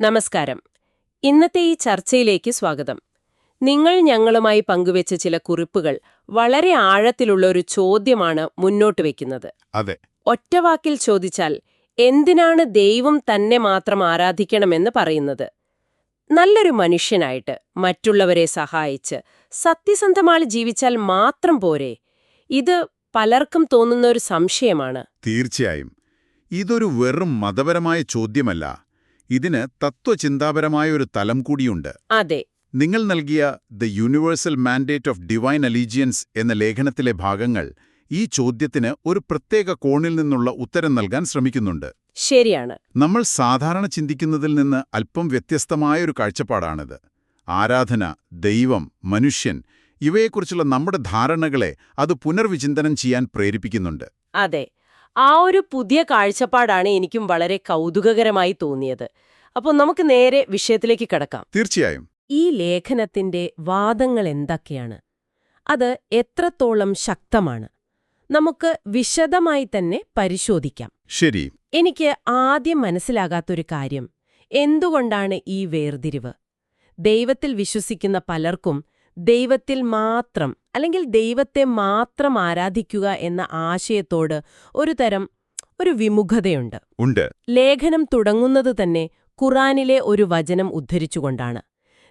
നമസ്കാരം. ഇന്നത്തെ ഈ ചർച്ചയിലേക്ക് സ്വാഗതം. നിങ്ങൾ ഞങ്ങളുമായി പങ്കുവെച്ച ചില കുറിപ്പുകൾ വളരെ ആഴത്തിലുള്ള ഒരു ചോദ്യമാണ് മുന്നോട്ട് വയ്ക്കുന്നത്. അതെ, ഒറ്റവാക്കിൽ ചോദിച്ചാൽ എന്തിനാണ് ദൈവം തന്നെ മാത്രം ആരാധിക്കണമെന്ന് പറയുന്നത്? നല്ലൊരു മനുഷ്യനായിട്ട് മറ്റുള്ളവരെ സഹായിച്ച് സത്യസന്ധമായി ജീവിച്ചാൽ മാത്രം പോരെ? ഇത് പലർക്കും തോന്നുന്ന ഒരു സംശയമാണ്. തീർച്ചയായും. ഇതൊരു വെറും മതപരമായ ചോദ്യമല്ല. ഇതിന് തത്വചിന്താപരമായ ഒരു തലം കൂടിയുണ്ട്. അതെ. നിങ്ങൾ നൽകിയ the universal mandate of divine allegiance എന്ന ലേഖനത്തിലെ ഭാഗങ്ങൾ ഈ ചോദ്യത്തിന് ഒരു പ്രത്യേക കോണിൽ നിന്നുള്ള ഉത്തരം നൽകാൻ ശ്രമിക്കുന്നുണ്ട്. ശരിയാണ്. നമ്മൾ സാധാരണ ചിന്തിക്കുന്നതിൽ നിന്ന് അല്പം വ്യത്യസ്തമായൊരു കാഴ്ചപ്പാടാണിത്. ആരാധന, ദൈവം, മനുഷ്യൻ ഇവയെക്കുറിച്ചുള്ള നമ്മുടെ ധാരണകളെ അത് പുനർവിചിന്തനം ചെയ്യാൻ പ്രേരിപ്പിക്കുന്നുണ്ട്. അതെ, ആ ഒരു പുതിയ കാഴ്ചപ്പാടാണ് എനിക്കും വളരെ കൗതുകകരമായി തോന്നിയത്. അപ്പോൾ നമുക്ക് നേരെ വിഷയത്തിലേക്ക് കടക്കാം. തീർച്ചയായും. ഈ ലേഖനത്തിന്റെ വാദങ്ങൾ എന്തൊക്കെയാണ്? അത് എത്രത്തോളം ശക്തമാണ്? നമുക്ക് വിശദമായി തന്നെ പരിശോധിക്കാം. ശരി. എനിക്ക് ആദ്യം മനസ്സിലാകാത്തൊരു കാര്യം, എന്തുകൊണ്ടാണ് ഈ വേർതിരിവ്? ദൈവത്തിൽ വിശ്വസിക്കുന്ന പലർക്കും ദൈവത്തിൽ മാത്രം അല്ലെങ്കിൽ ദൈവത്തെ മാത്രം ആരാധിക്കുക എന്ന ആശയത്തോട് ഒരു വിമുഖതയുണ്ട്. ഉണ്ട്. ലേഖനം തുടങ്ങുന്നത് തന്നെ ഖുറാനിലെ ഒരു വചനം ഉദ്ധരിച്ചുകൊണ്ടാണ്.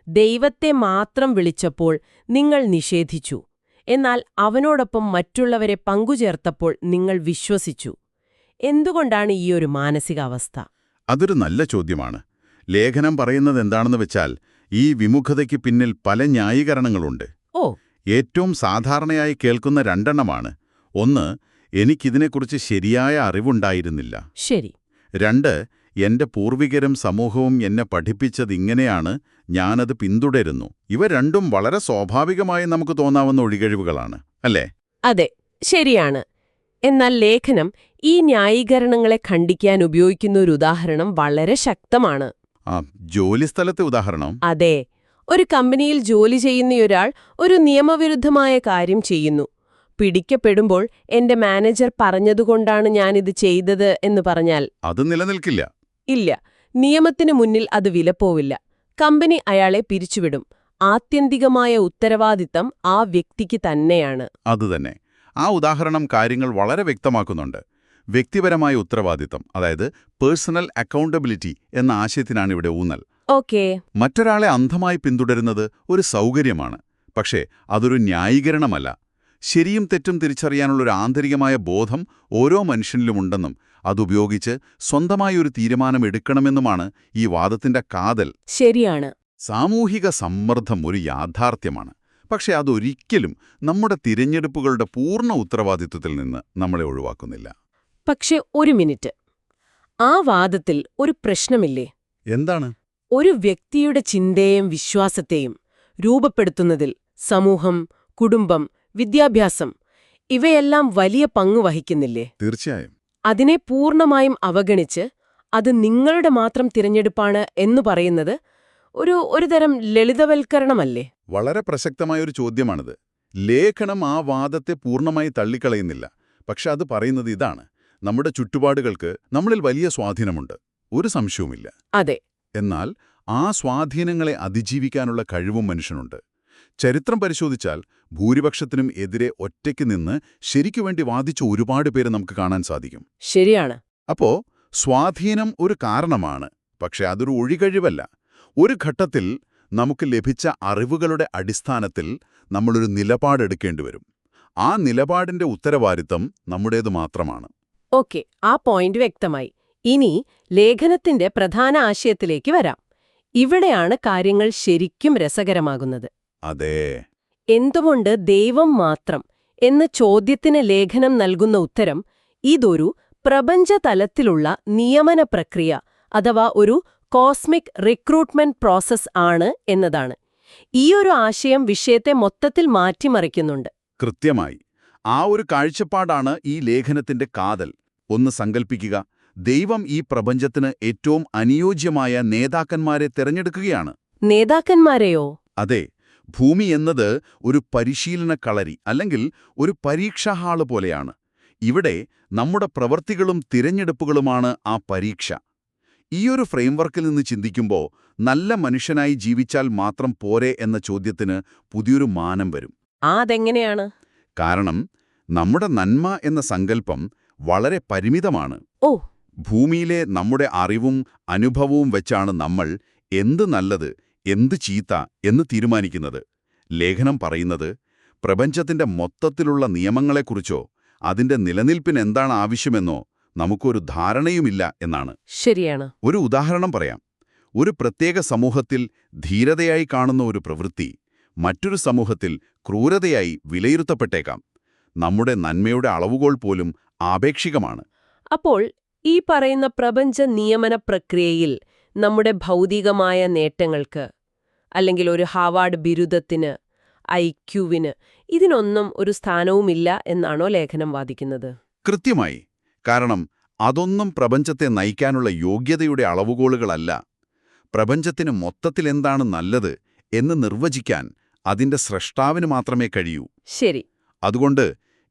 ദൈവത്തെ മാത്രം വിളിച്ചപ്പോൾ നിങ്ങൾ നിഷേധിച്ചു, എന്നാൽ അവനോടൊപ്പം മറ്റുള്ളവരെ പങ്കുചേർത്തപ്പോൾ നിങ്ങൾ വിശ്വസിച്ചു. എന്തുകൊണ്ടാണ് ഈ ഒരു മാനസികാവസ്ഥ? അതൊരു നല്ല ചോദ്യമാണ്. ലേഖനം പറയുന്നത് എന്താണെന്ന് വെച്ചാൽ, ഈ വിമുഖതയ്ക്ക് പിന്നിൽ പല ന്യായീകരണങ്ങളുണ്ട്. ഓ. ഏറ്റവും സാധാരണയായി കേൾക്കുന്ന രണ്ടെണ്ണമാണ്. ഒന്ന്, എനിക്കിതിനെക്കുറിച്ച് ശരിയായ അറിവുണ്ടായിരുന്നില്ല. ശരി. രണ്ട്, എന്റെ പൂർവികരും സമൂഹവും എന്നെ പഠിപ്പിച്ചതിങ്ങനെയാണ്, ഞാനത് പിന്തുടരുന്നു. ഇവ രണ്ടും വളരെ സ്വാഭാവികമായി നമുക്ക് തോന്നാവുന്ന ഒഴികഴിവുകളാണ്, അല്ലേ? അതെ, ശരിയാണ്. എന്നാൽ ലേഖനം ഈ ന്യായീകരണങ്ങളെ ഖണ്ഡിക്കാൻ ഉപയോഗിക്കുന്ന ഒരു ഉദാഹരണം വളരെ ശക്തമാണ്. ജോലിസ്ഥലത്തെ ഉദാഹരണം. അതെ, ഒരു കമ്പനിയിൽ ജോലി ചെയ്യുന്നയൊരാൾ ഒരു നിയമവിരുദ്ധമായ കാര്യം ചെയ്യുന്നു. പിടിക്കപ്പെടുമ്പോൾ എന്റെ മാനേജർ പറഞ്ഞതുകൊണ്ടാണ് ഞാനിത് ചെയ്തത് എന്ന് പറഞ്ഞാൽ അത് നിലനിൽക്കില്ല. ഇല്ല, നിയമത്തിന് മുന്നിൽ അത് വിലപ്പോവില്ല. കമ്പനി അയാളെ പിരിച്ചുവിടും. ആത്യന്തികമായ ഉത്തരവാദിത്തം ആ വ്യക്തിക്ക് തന്നെയാണ്. അതുതന്നെ. ആ ഉദാഹരണം കാര്യങ്ങൾ വളരെ വ്യക്തമാക്കുന്നുണ്ട്. വ്യക്തിപരമായ ഉത്തരവാദിത്തം, അതായത് പേഴ്സണൽ അക്കൗണ്ടബിലിറ്റി എന്ന ആശയത്തിനാണ് ഇവിടെ ഊന്നൽ. ഓക്കേ. മറ്റൊരാളെ അന്ധമായി പിന്തുടരുന്നത് ഒരു സൗകര്യമാണ്, പക്ഷേ അതൊരു ന്യായീകരണമല്ല. ശരിയും തെറ്റും തിരിച്ചറിയാനുള്ളൊരു ആന്തരികമായ ബോധം ഓരോ മനുഷ്യനിലുമുണ്ടെന്നും അതുപയോഗിച്ച് സ്വന്തമായി ഒരു തീരുമാനം എടുക്കണമെന്നുമാണ് ഈ വാദത്തിന്റെ കാതൽ. ശരിയാണ്. സാമൂഹിക സമ്മർദ്ദം ഒരു യാഥാർത്ഥ്യമാണ്, പക്ഷെ അതൊരിക്കലും നമ്മുടെ തിരഞ്ഞെടുപ്പുകളുടെ പൂർണ്ണ ഉത്തരവാദിത്വത്തിൽ നിന്ന് നമ്മളെ ഒഴിവാക്കുന്നില്ല. പക്ഷെ ഒരു മിനിറ്റ്, ആ വാദത്തിൽ ഒരു പ്രശ്നമില്ലേ? എന്താണ്? ഒരു വ്യക്തിയുടെ ചിന്തയെയും വിശ്വാസത്തെയും രൂപപ്പെടുത്തുന്നതിൽ സമൂഹം, കുടുംബം, വിദ്യാഭ്യാസം ഇവയെല്ലാം വലിയ പങ്ക് വഹിക്കുന്നില്ലേ? തീർച്ചയായും. അതിനെ പൂർണ്ണമായും അവഗണിച്ച് അത് നിങ്ങളുടെ മാത്രം തിരഞ്ഞെടുപ്പാണ് എന്നു പറയുന്നത് ഒരു തരം ലളിതവൽക്കരണമല്ലേ? വളരെ പ്രസക്തമായൊരു ചോദ്യമാണിത്. ലേഖനം ആ വാദത്തെ പൂർണ്ണമായി തള്ളിക്കളയുന്നില്ല. പക്ഷെ അത് പറയുന്നത് ഇതാണ്: നമ്മുടെ ചുറ്റുപാടുകൾക്ക് നമ്മളിൽ വലിയ സ്വാധീനമുണ്ട്, ഒരു സംശയവുമില്ല. അതെ. എന്നാൽ ആ സ്വാധീനങ്ങളെ അതിജീവിക്കാനുള്ള കഴിവും മനുഷ്യനുണ്ട്. ചരിത്രം പരിശോധിച്ചാൽ ഭൂരിപക്ഷത്തിനും എതിരെ ഒറ്റയ്ക്ക് നിന്ന് ശരിക്കുവേണ്ടി വാദിച്ച ഒരുപാട് പേര് നമുക്ക് കാണാൻ സാധിക്കും. ശരിയാണ്. അപ്പോ സ്വാധീനം ഒരു കാരണമാണ്, പക്ഷെ അതൊരു ഒഴികഴിവല്ല. ഒരു ഘട്ടത്തിൽ നമുക്ക് ലഭിച്ച അറിവുകളുടെ അടിസ്ഥാനത്തിൽ നമ്മളൊരു നിലപാടെടുക്കേണ്ടി വരും. ആ നിലപാടിന്റെ ഉത്തരവാദിത്തം നമ്മുടേത് മാത്രമാണ്. ഓക്കെ, ആ പോയിന്റ് വ്യക്തമായി. ഇനി ലേഖനത്തിന്റെ പ്രധാന ആശയത്തിലേക്ക് വരാം. ഇവിടെയാണ് കാര്യങ്ങൾ ശരിക്കും രസകരമാകുന്നത്. അതെ. എന്തുകൊണ്ട് ദൈവം മാത്രം എന്ന ചോദ്യത്തിന് ലേഖനം നൽകുന്ന ഉത്തരം ഇതൊരു പ്രപഞ്ചതലത്തിലുള്ള നിയമന പ്രക്രിയ അഥവാ ഒരു കോസ്മിക് റിക്രൂട്ട്മെന്റ് പ്രോസസ് ആണ് എന്നതാണ്. ഈയൊരു ആശയം വിഷയത്തെ മൊത്തത്തിൽ മാറ്റിമറിക്കുന്നുണ്ട്. കൃത്യമായി. ആ ഒരു കാഴ്ചപ്പാടാണ് ഈ ലേഖനത്തിന്റെ കാതൽ. ഒന്ന് സങ്കൽപ്പിക്കുക, ദൈവം ഈ പ്രപഞ്ചത്തിന് ഏറ്റവും അനുയോജ്യമായ നേതാക്കന്മാരെ തിരഞ്ഞെടുക്കുകയാണ്. നേതാക്കന്മാരെയോ? അതെ. ഭൂമി എന്നത് ഒരു പരിശീലന കളരി അല്ലെങ്കിൽ ഒരു പരീക്ഷാ ഹാള് പോലെയാണ്. ഇവിടെ നമ്മുടെ പ്രവൃത്തികളും തിരഞ്ഞെടുപ്പുകളുമാണ് ആ പരീക്ഷ. ഈയൊരു ഫ്രെയിംവർക്കിൽ നിന്ന് ചിന്തിക്കുമ്പോൾ നല്ല മനുഷ്യനായി ജീവിച്ചാൽ മാത്രം പോരെ എന്ന ചോദ്യത്തിന് പുതിയൊരു മാനം വരും. അതെങ്ങനെയാണ്? കാരണം നമ്മുടെ നന്മ എന്ന സങ്കല്പം വളരെ പരിമിതമാണ്. ഓ, ഭൂമിയിലെ നമ്മുടെ അറിവും അനുഭവവും വെച്ചാണ് നമ്മൾ എന്ത് നല്ലത്, എന്ത് ചീത്ത എന്ന് തീരുമാനിക്കുന്നത്. ലേഖനം പറയുന്നത് പ്രപഞ്ചത്തിന്റെ മൊത്തത്തിലുള്ള നിയമങ്ങളെക്കുറിച്ചോ അതിന്റെ നിലനിൽപ്പിന് എന്താണ് ആവശ്യമെന്നോ നമുക്കൊരു ധാരണയുമില്ല എന്നാണ്. ശരിയാണ്. ഒരു ഉദാഹരണം പറയാം. ഒരു പ്രത്യേക സമൂഹത്തിൽ ധീരതയായി കാണുന്ന ഒരു പ്രവൃത്തി മറ്റൊരു സമൂഹത്തിൽ ക്രൂരതയായി വിലയിരുത്തപ്പെട്ടേക്കാം. നമ്മുടെ നന്മയുടെ അളവുകോൽ പോലും ആപേക്ഷികമാണ്. അപ്പോൾ ഈ പറയുന്ന പ്രപഞ്ച നിയമന പ്രക്രിയയിൽ നമ്മുടെ ഭൗതികമായ നേട്ടങ്ങൾക്ക്, അല്ലെങ്കിൽ ഒരു ഹാവാർഡ് ബിരുദത്തിന്, ഐക്യുവിന്, ഇതിനൊന്നും ഒരു സ്ഥാനവുമില്ല എന്നാണോ ലേഖനം വാദിക്കുന്നത്? കൃത്യമായി. കാരണം അതൊന്നും പ്രപഞ്ചത്തെ നയിക്കാനുള്ള യോഗ്യതയുടെ അളവുകോലുകളല്ല. പ്രപഞ്ചത്തിന് മൊത്തത്തിലെന്താണ് നല്ലത് എന്ന് നിർവചിക്കാൻ അതിന്റെ സ്രഷ്ടാവിന് മാത്രമേ കഴിയൂ. ശരി. അതുകൊണ്ട്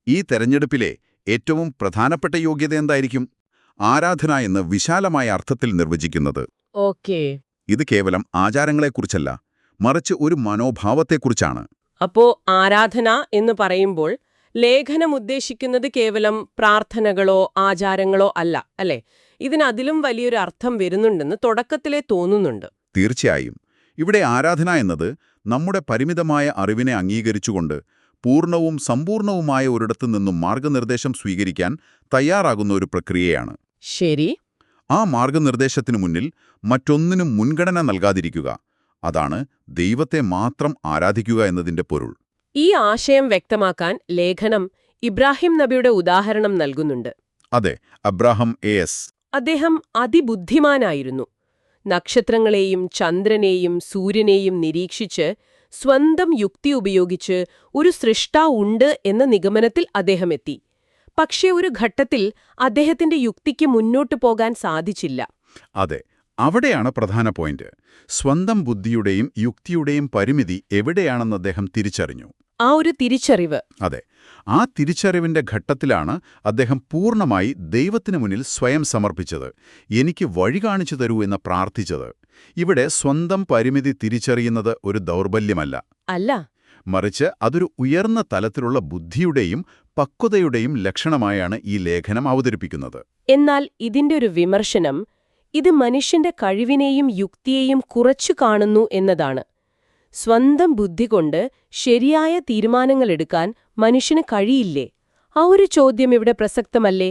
ഈ തെരഞ്ഞെടുപ്പിലെ ഏറ്റവും പ്രധാനപ്പെട്ട യോഗ്യത എന്തായിരിക്കും? ആരാധന എന്ന് വിശാലമായ അർത്ഥത്തിൽ നിർവചിക്കുന്നത്. ഓക്കേ. ഇത് കേവലം ആചാരങ്ങളെക്കുറിച്ചല്ല, മറിച്ച് ഒരു മനോഭാവത്തെക്കുറിച്ചാണ്. അപ്പോ ആരാധന എന്ന് പറയുമ്പോൾ ലേഖനം ഉദ്ദേശിക്കുന്നത് കേവലം പ്രാർത്ഥനകളോ ആചാരങ്ങളോ അല്ല, അല്ലേ? ഇതിനതിലും വലിയൊരു അർത്ഥം വരുന്നുണ്ടെന്ന് തുടക്കത്തിലേ തോന്നുന്നുണ്ട്. തീർച്ചയായും. ഇവിടെ ആരാധന എന്നത് നമ്മുടെ പരിമിതമായ അറിവിനെ അംഗീകരിച്ചുകൊണ്ട് പൂർണ്ണവും സമ്പൂർണവുമായ ഒരിടത്തു നിന്നും മാർഗനിർദ്ദേശം സ്വീകരിക്കാൻ തയ്യാറാകുന്ന ഒരു പ്രക്രിയയാണ്. ശരി. ആ മാർഗനിർദ്ദേശത്തിനു മുന്നിൽ മറ്റൊന്നിനും മുൻഗണന നൽകാതിരിക്കുക. അതാണ് ദൈവത്തെ മാത്രം ആരാധിക്കുക എന്നതിന്റെ പൊരുൾ. ഈ ആശയം വ്യക്തമാക്കാൻ ലേഖനം ഇബ്രാഹിം നബിയുടെ ഉദാഹരണം നൽകുന്നുണ്ട്. അതെ, അബ്രാഹം എസ്. അദ്ദേഹം അതിബുദ്ധിമാനായിരുന്നു. നക്ഷത്രങ്ങളെയും ചന്ദ്രനെയും സൂര്യനെയും നിരീക്ഷിച്ച് സ്വന്തം യുക്തി ഉപയോഗിച്ച് ഒരു സൃഷ്ടാവുണ്ട് എന്ന നിഗമനത്തിൽ അദ്ദേഹം എത്തി. പക്ഷേ ഒരു ഘട്ടത്തിൽ അദ്ദേഹത്തിന്റെ യുക്തിക്ക് മുന്നോട്ടു പോകാൻ സാധിച്ചില്ല. അതെ, അവിടെയാണ് പ്രധാന പോയിന്റ്. സ്വന്തം ബുദ്ധിയുടെയും യുക്തിയുടെയും പരിമിതി എവിടെയാണെന്ന് അദ്ദേഹം തിരിച്ചറിഞ്ഞു. ആ ഒരു തിരിച്ചറിവ്. അതെ, ആ തിരിച്ചറിവിന്റെ ഘട്ടത്തിലാണ് അദ്ദേഹം പൂർണ്ണമായി ദൈവത്തിനു മുന്നിൽ സ്വയം സമർപ്പിച്ചത്. എനിക്ക് വഴി കാണിച്ചു തരൂ എന്ന് പ്രാർത്ഥിച്ചത്. ഇവിടെ സ്വന്തം പരിമിതി തിരിച്ചറിയുന്നത് ഒരു ദൗർബല്യമല്ല, അല്ല, മറിച്ച് അതൊരു ഉയർന്ന തലത്തിലുള്ള ബുദ്ധിയുടെയും പക്വതയുടെയും ലക്ഷണമായാണ് ഈ ലേഖനം അവതരിപ്പിക്കുന്നത്. എന്നാൽ ഇതിന്റെ ഒരു വിമർശനം ഇത് മനുഷ്യന്റെ കഴിവിനെയും യുക്തിയെയും കുറച്ചു കാണുന്നു എന്നതാണ്. സ്വന്തം ബുദ്ധി കൊണ്ട് ശരിയായ തീരുമാനങ്ങളെടുക്കാൻ മനുഷ്യന് കഴിയില്ലേ? ആ ഒരു ചോദ്യം ഇവിടെ പ്രസക്തമല്ലേ?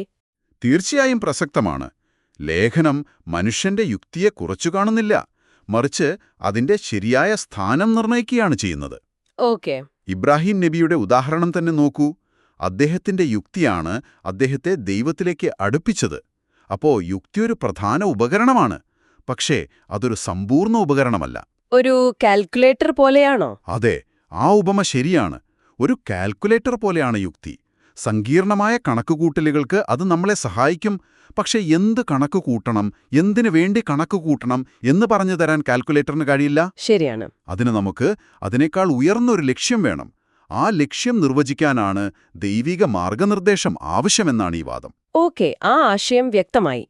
തീർച്ചയായും പ്രസക്തമാണ്. ലേഖനം മനുഷ്യന്റെ യുക്തിയെ കുറച്ചു കാണുന്നില്ല, മറിച്ച് അതിന്റെ ശരിയായ സ്ഥാനം നിർണ്ണയിക്കുകയാണ് ചെയ്യുന്നത്. ഓക്കെ. ഇബ്രാഹിം നബിയുടെ ഉദാഹരണം തന്നെ നോക്കൂ. അദ്ദേഹത്തിന്റെ യുക്തിയാണ് അദ്ദേഹത്തെ ദൈവത്തിലേക്ക് അടുപ്പിച്ചത്. അപ്പോ യുക്തി ഒരു പ്രധാന ഉപകരണമാണ്, പക്ഷേ അതൊരു സമ്പൂർണ്ണ ഉപകരണമല്ല. ഒരു കാൽക്കുലേറ്റർ പോലെയാണോ? അതെ, ആ ഉപമ ശരിയാണ്. ഒരു കാൽക്കുലേറ്റർ പോലെയാണ് യുക്തി. സങ്കീർണമായ കണക്കുകൂട്ടലുകൾക്ക് അത് നമ്മളെ സഹായിക്കും. പക്ഷെ എന്ത് കണക്ക് കൂട്ടണം, എന്തിനു വേണ്ടി കണക്ക് കൂട്ടണം എന്ന് പറഞ്ഞു തരാൻ കാൽക്കുലേറ്ററിന് കഴിയില്ല. ശരിയാണ്. അതിന് നമുക്ക് അതിനേക്കാൾ ഉയർന്നൊരു ലക്ഷ്യം വേണം. ആ ലക്ഷ്യം നിർവചിക്കാനാണ് ദൈവിക മാർഗനിർദ്ദേശം ആവശ്യമെന്നാണ് ഈ വാദം. ഓക്കെ, ആ ആശയം വ്യക്തമായി.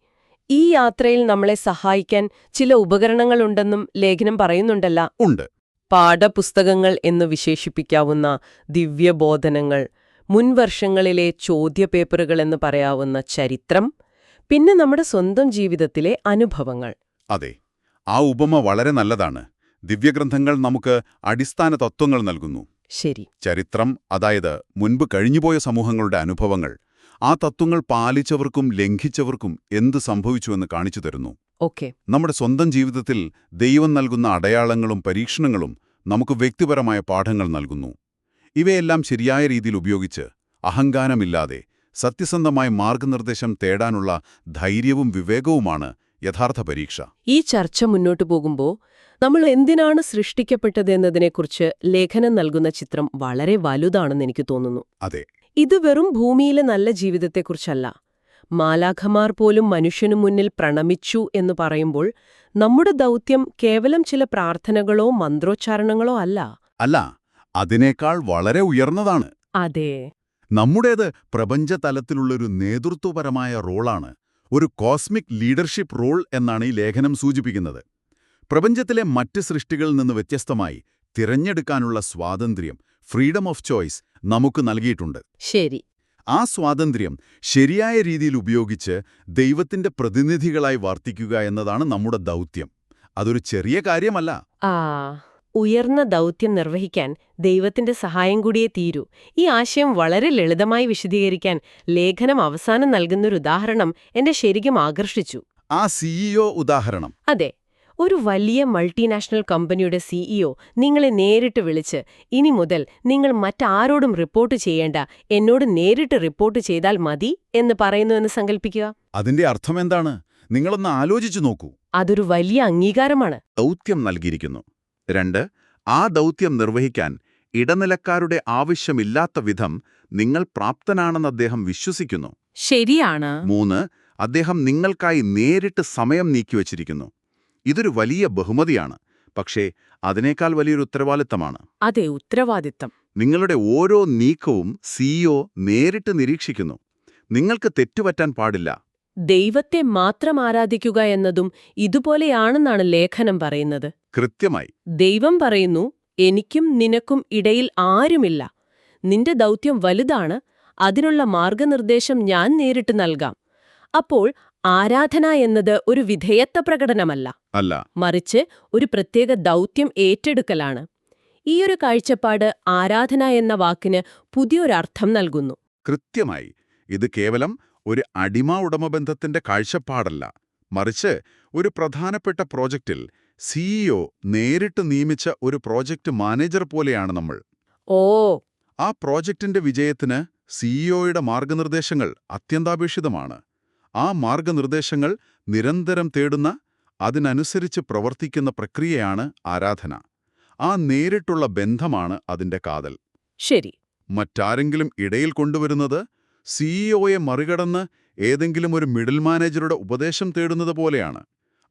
ഈ യാത്രയിൽ നമ്മളെ സഹായിക്കാൻ ചില ഉപകരണങ്ങളുണ്ടെന്നും ലേഖനം പറയുന്നുണ്ടല്ല? ഉണ്ട്. പാഠപുസ്തകങ്ങൾ എന്ന് വിശേഷിപ്പിക്കാവുന്ന ദിവ്യബോധനങ്ങൾ, മുൻവർഷങ്ങളിലെ ചോദ്യപേപ്പറുകൾ എന്ന് പറയാവുന്ന ചരിത്രം, പിന്നെ നമ്മുടെ സ്വന്തം ജീവിതത്തിലെ അനുഭവങ്ങൾ. അതെ, ആ ഉപമ വളരെ നല്ലതാണ്. ദിവ്യഗ്രന്ഥങ്ങൾ നമുക്ക് അടിസ്ഥാന തത്വങ്ങൾ നൽകുന്നു. ശരി. ചരിത്രം, അതായത് മുൻപ് കഴിഞ്ഞുപോയ സമൂഹങ്ങളുടെ അനുഭവങ്ങൾ, ആ തത്വങ്ങൾ പാലിച്ചവർക്കും ലംഘിച്ചവർക്കും എന്ത് സംഭവിച്ചുവെന്ന് കാണിച്ചു തരുന്നു. ഓക്കെ. നമ്മുടെ സ്വന്തം ജീവിതത്തിൽ ദൈവം നൽകുന്ന അടയാളങ്ങളും പരീക്ഷണങ്ങളും നമുക്ക് വ്യക്തിപരമായ പാഠങ്ങൾ നൽകുന്നു. ഇവയെല്ലാം ശരിയായ രീതിയിൽ ഉപയോഗിച്ച് അഹങ്കാരമില്ലാതെ സത്യസന്ധമായ മാർഗനിർദ്ദേശം തേടാനുള്ള ധൈര്യവും വിവേകവുമാണ് യഥാർത്ഥ പരീക്ഷ. ഈ ചർച്ച മുന്നോട്ടു പോകുമ്പോൾ നമ്മൾ എന്തിനാണ് സൃഷ്ടിക്കപ്പെട്ടതെന്നതിനെക്കുറിച്ച് ലേഖനം നൽകുന്ന ചിത്രം വളരെ വലുതാണെന്ന് എനിക്ക് തോന്നുന്നു. അതെ, ഇത് വെറും ഭൂമിയിലെ നല്ല ജീവിതത്തെക്കുറിച്ചല്ല. മാലാഖമാർ പോലും മനുഷ്യനു മുന്നിൽ പ്രണമിച്ചു എന്ന് പറയുമ്പോൾ നമ്മുടെ ദൗത്യം കേവലം ചില പ്രാർത്ഥനകളോ മന്ത്രോച്ചാരണങ്ങളോ അല്ല. അല്ല, അതിനേക്കാൾ വളരെ ഉയർന്നതാണ്. അതെ. നമ്മുടേത് പ്രപഞ്ചതലത്തിലുള്ളൊരു നേതൃത്വപരമായ റോളാണ്. ഒരു കോസ്മിക് ലീഡർഷിപ്പ് റോൾ എന്നാണ് ഈ ലേഖനം സൂചിപ്പിക്കുന്നത്. പ്രപഞ്ചത്തിലെ മറ്റ് സൃഷ്ടികളിൽ നിന്ന് വ്യത്യസ്തമായി തിരഞ്ഞെടുക്കാനുള്ള സ്വാതന്ത്ര്യം, ഫ്രീഡം ഓഫ് ചോയ്സ്, നമുക്ക് നൽകിയിട്ടുണ്ട്. ശരി. ആ സ്വാതന്ത്ര്യം ശരിയായ രീതിയിൽ ഉപയോഗിച്ച് ദൈവത്തിന്റെ പ്രതിനിധികളായി വർത്തിക്കുക എന്നതാണ് നമ്മുടെ ദൗത്യം. അതൊരു ചെറിയ കാര്യമല്ല. ആ ഉയർന്ന ദൗത്യം നിർവഹിക്കാൻ ദൈവത്തിന്റെ സഹായം കൂടിയേ തീരൂ. ഈ ആശയം വളരെ ലളിതമായി വിശദീകരിക്കാൻ ലേഖനം അവസാനം നൽകുന്നൊരു ഉദാഹരണം എന്നെ ശരിക്കും ആകർഷിച്ചു. ആ സിഇഒ ഉദാഹരണം. അതെ, ഒരു വലിയ മൾട്ടിനാഷണൽ കമ്പനിയുടെ സിഇഒ നിങ്ങളെ നേരിട്ട് വിളിച്ച്, ഇനി മുതൽ നിങ്ങൾ മറ്റാരോടും റിപ്പോർട്ട് ചെയ്യേണ്ട, എന്നോട് നേരിട്ട് റിപ്പോർട്ട് ചെയ്താൽ മതി എന്ന് പറയുന്നുവെന്ന് സങ്കല്പിക്കുക. അതിന്റെ അർത്ഥമെന്താണ്? നിങ്ങളൊന്ന് ആലോചിച്ചു നോക്കൂ. അതൊരു വലിയ അംഗീകാരമാണ്. ദൗത്യം നൽകിയിരിക്കുന്നു. 2, ആ ദൗത്യം നിർവഹിക്കാൻ ഇടനിലക്കാരുടെ ആവശ്യമില്ലാത്ത വിധം നിങ്ങൾ പ്രാപ്തനാണെന്ന് അദ്ദേഹം വിശ്വസിക്കുന്നു. ശരിയാണ്. 3, അദ്ദേഹം നിങ്ങൾക്കായി നേരിട്ട് സമയം നീക്കിവച്ചിരിക്കുന്നു. ഇതൊരു വലിയ ബഹുമതിയാണ്, പക്ഷേ അതിനേക്കാൾ വലിയൊരു ഉത്തരവാദിത്തമാണ്. അതെ, ഉത്തരവാദിത്തം. നിങ്ങളുടെ ഓരോ നീക്കവും സിഇഒ നേരിട്ട് നിരീക്ഷിക്കുന്നു. നിങ്ങൾക്ക് തെറ്റുപറ്റാൻ പാടില്ല. ദൈവത്തെ മാത്രം ആരാധിക്കുക എന്നതും ഇതുപോലെയാണെന്നാണ് ലേഖനം പറയുന്നത്. കൃത്യമായി. ദൈവം പറയുന്നു, എനിക്കും നിനക്കും ഇടയിൽ ആരുമില്ല. നിന്റെ ദൗത്യം വലുതാണ്, അതിനുള്ള മാർഗനിർദ്ദേശം ഞാൻ നേരിട്ട് നൽകാം. അപ്പോൾ ആരാധന എന്നത് ഒരു വിധേയത്വ പ്രകടനമല്ല, അല്ല, മറിച്ച് ഒരു പ്രത്യേക ദൗത്യം ഏറ്റെടുക്കലാണ്. ഈയൊരു കാഴ്ചപ്പാട് ആരാധന എന്ന വാക്കിന് പുതിയൊരർത്ഥം നൽകുന്നു. കൃത്യമായി. ഇത് കേവലം ഒരു അടിമ-ഉടമബന്ധത്തിന്റെ കാഴ്ചപ്പാടല്ല, മറിച്ച് ഒരു പ്രധാനപ്പെട്ട പ്രോജക്റ്റിൽ സിഇഒ നേരിട്ട് നിയമിച്ച ഒരു പ്രോജക്റ്റ് മാനേജർ പോലെയാണ് നമ്മൾ. ഓ, ആ പ്രോജക്റ്റിന്റെ വിജയത്തിന് സിഇഒയുടെ മാർഗനിർദ്ദേശങ്ങൾ അത്യന്താപേക്ഷിതമാണ്. ആ മാർഗനിർദ്ദേശങ്ങൾ നിരന്തരം തേടുന്ന, അതിനനുസരിച്ച് പ്രവർത്തിക്കുന്ന പ്രക്രിയയാണ് ആരാധന. ആ നേരിട്ടുള്ള ബന്ധമാണ് അതിന്റെ കാതൽ. ശരി. മറ്റാരെങ്കിലും ഇടയിൽ കൊണ്ടുവരുന്നത്, സിഇഒയെ മറികടന്ന് ഏതെങ്കിലും ഒരു മിഡിൽ മാനേജറുടെ ഉപദേശം തേടുന്നത് പോലെയാണ്.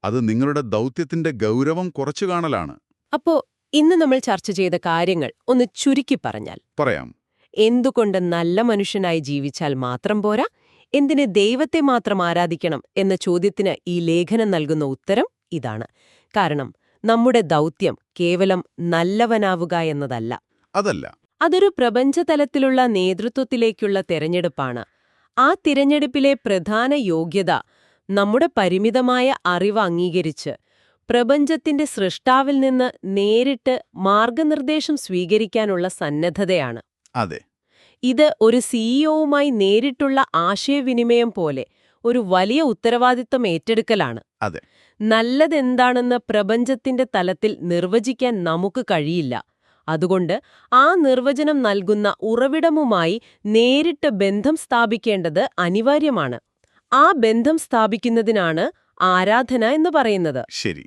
അത് നിങ്ങളുടെ ദൗത്യത്തിന്റെ ഗൗരവം കുറച്ചു കാണലാണ്. അപ്പോ ഇന്ന് നമ്മൾ ചർച്ച ചെയ്ത കാര്യങ്ങൾ ഒന്ന് ചുരുക്കി പറഞ്ഞാൽ പറയാം. എന്തുകൊണ്ട് നല്ല മനുഷ്യനായി ജീവിച്ചാൽ മാത്രം പോരാ, എന്തിന് ദൈവത്തെ മാത്രം ആരാധിക്കണം എന്ന ചോദ്യത്തിന് ഈ ലേഖനം നൽകുന്ന ഉത്തരം ഇതാണ്. കാരണം നമ്മുടെ ദൗത്യം കേവലം നല്ലവനാവുക എന്നതല്ല. അതല്ല. അതൊരു പ്രപഞ്ചതലത്തിലുള്ള നേതൃത്വത്തിലേക്കുള്ള തെരഞ്ഞെടുപ്പാണ്. ആ തിരഞ്ഞെടുപ്പിലെ പ്രധാന യോഗ്യത നമ്മുടെ പരിമിതമായ അറിവ് അംഗീകരിച്ച് പ്രപഞ്ചത്തിന്റെ സൃഷ്ടാവിൽ നിന്ന് നേരിട്ട് മാർഗനിർദ്ദേശം സ്വീകരിക്കാനുള്ള സന്നദ്ധതയാണ്. അതെ. ഇത് ഒരു സിഇഒവുമായി നേരിട്ടുള്ള ആശയവിനിമയം പോലെ ഒരു വലിയ ഉത്തരവാദിത്തം ഏറ്റെടുക്കലാണ്. അതെ. നല്ലതെന്താണെന്ന് പ്രപഞ്ചത്തിന്റെ തലത്തിൽ നിർവചിക്കാൻ നമുക്ക് കഴിയില്ല. അതുകൊണ്ട് ആ നിർവചനം നൽകുന്ന ഉറവിടമുമായി നേരിട്ട് ബന്ധം സ്ഥാപിക്കേണ്ടത് അനിവാര്യമാണ്. ആ ബന്ധം സ്ഥാപിക്കുന്നതിനാണ് ആരാധന എന്ന് പറയുന്നത്. ശരി.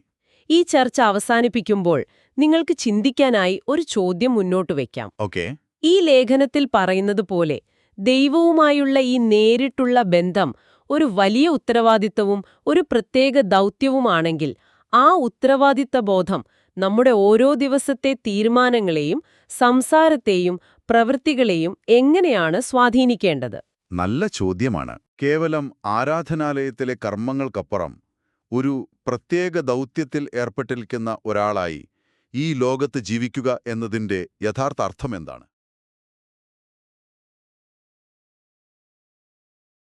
ഈ ചർച്ച അവസാനിപ്പിക്കുമ്പോൾ നിങ്ങൾക്ക് ചിന്തിക്കാനായി ഒരു ചോദ്യം മുന്നോട്ട് വയ്ക്കാം. ഓക്കേ. ഈ ലേഖനത്തിൽ പറയുന്നത് പോലെ ദൈവവുമായുള്ള ഈ നേരിട്ടുള്ള ബന്ധം ഒരു വലിയ ഉത്തരവാദിത്തവും ഒരു പ്രത്യേക ദൗത്യവുമാണെങ്കിൽ, ആ ഉത്തരവാദിത്തബോധം നമ്മുടെ ഓരോ ദിവസത്തെ തീരുമാനങ്ങളെയും സംസാരത്തെയും പ്രവൃത്തികളെയും എങ്ങനെയാണ് സ്വാധീനിക്കേണ്ടത്? നല്ല ചോദ്യമാണ്. കേവലം ആരാധനാലയത്തിലെ കർമ്മങ്ങൾക്കപ്പുറം ഒരു പ്രത്യേക ദൗത്യത്തിൽ ഏർപ്പെട്ടിരിക്കുന്ന ഒരാളായി ഈ ലോകത്ത് ജീവിക്കുക എന്നതിന്റെ യഥാർത്ഥ അർത്ഥമെന്താണ്?